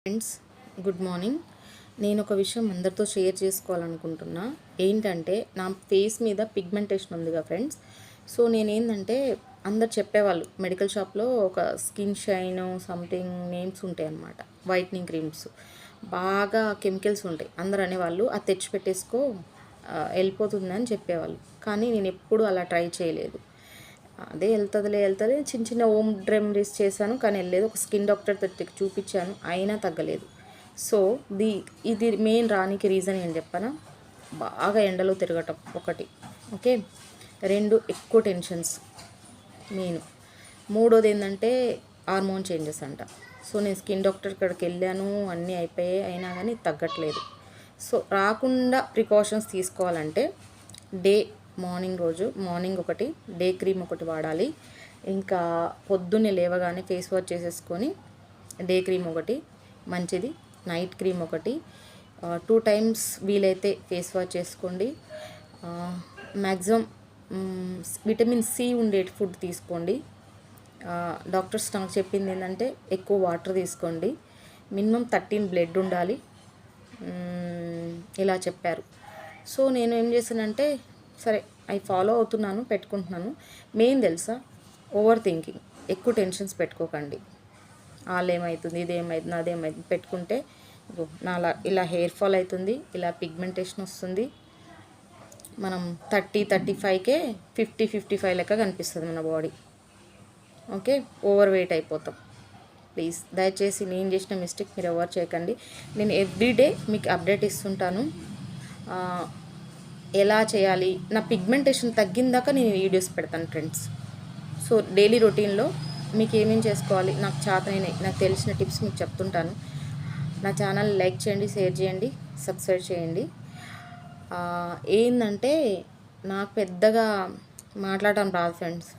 Friends, good morning. నేను ఒక విషయం అందరితో షేర్ చేసుకోవాలనుకుంటున్నా. ఏంటంటే నా ఫేస్ మీద పిగ్మెంటేషన్ ఉందిగా ఫ్రెండ్స్. సో నేనేంటంటే అందరు చెప్పేవాళ్ళు మెడికల్ షాప్లో ఒక స్కిన్ షైన్ సంథింగ్ నేమ్స్ ఉంటాయి అన్నమాట, వైట్నింగ్ క్రీమ్స్ బాగా కెమికల్స్ ఉంటాయి. అందరు అనేవాళ్ళు అది తెచ్చి పెట్టేసుకో వెళ్ళిపోతుందని చెప్పేవాళ్ళు. కానీ నేను ఎప్పుడు అలా ట్రై చేయలేదు. అదే వెళ్తుంది చిన్న చిన్న హోమ్ రెమెడీస్ చేశాను, కానీ వెళ్ళలేదు. ఒక స్కిన్ డాక్టర్ దగ్గరికి చూపించాను, అయినా తగ్గలేదు. సో ఇది మెయిన్ రానికి రీజన్ ఏం చెప్పనా, బాగా ఎండలో తిరగటం ఒకటి, ఓకే. 2 ఎక్కువ టెన్షన్స్ మెయిన్. మూడోది ఏంటంటే హార్మోన్ చేంజెస్ అంట. సో నేను స్కిన్ డాక్టర్ కాడికి వెళ్ళాను, అన్నీ అయిపోయాయి, అయినా కానీ తగ్గట్లేదు. సో రాకుండా ప్రికాషన్స్ తీసుకోవాలంటే మార్నింగ్ ఒకటి డే క్రీమ్ ఒకటి వాడాలి. ఇంకా పొద్దున్నే లేవగానే ఫేస్ వాష్ చేసేసుకొని డే క్రీమ్ ఒకటి మంచిది, నైట్ క్రీమ్ ఒకటి 2 టైమ్స్ వీలైతే ఫేస్ వాష్ చేసుకోండి. మ్యాక్సిమం విటమిన్ సి ఉండే ఫుడ్ తీసుకోండి. డాక్టర్స్ నాకు చెప్పింది ఏంటంటే ఎక్కువ వాటర్ తీసుకోండి, మినిమం 13 బ్లడ్ ఉండాలి, ఇలా చెప్పారు. సో నేను ఏం చేశానంటే సరే అవి ఫాలో అవుతున్నాను, పెట్టుకుంటున్నాను. మెయిన్ తెలుసా, ఓవర్ థింకింగ్, ఎక్కువ టెన్షన్స్ పెట్టుకోకండి. వాళ్ళు ఏమవుతుంది, ఇదేమవుతుంది, అదేమవుతుంది పెట్టుకుంటే నాలా ఇలా హెయిర్ ఫాల్ అవుతుంది, ఇలా పిగ్మెంటేషన్ వస్తుంది. మనం 30-35కే 50-55 లెక్క కనిపిస్తుంది మన బాడీ, ఓకే. ఓవర్ వెయిట్ అయిపోతాం. ప్లీజ్ దయచేసి నేను చేసిన మిస్టేక్ మీరు ఎవరు చేయకండి. నేను ఎవ్రీడే మీకు అప్డేట్ ఇస్తుంటాను ఎలా చేయాలి. నా పిగ్మెంటేషన్ తగ్గిందాక నేను వీడియోస్ పెడతాను ఫ్రెండ్స్. సో డైలీ రొటీన్లో మీకు ఏమేమి చేసుకోవాలి, నాకు తెలిసిన టిప్స్ మీకు చెప్తుంటాను. నా ఛానల్ లైక్ చేయండి, షేర్ చేయండి, సబ్స్క్రైబ్ చేయండి. ఏంటంటే నాకు పెద్దగా మాట్లాడటం రాదు ఫ్రెండ్స్.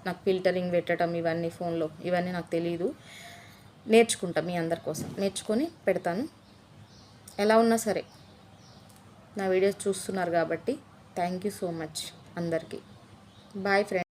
నాకు ఫిల్టరింగ్ పెట్టడం ఇవన్నీ ఫోన్లో ఇవన్నీ నాకు తెలియదు. నేర్చుకుంటా, మీ అందరి కోసం నేర్చుకొని పెడతాను. ఎలా ఉన్నా సరే నా వీడియోస్ చూస్తున్నారు కాబట్టి థ్యాంక్ యూ సో మచ్ అందరికీ. Bye friends.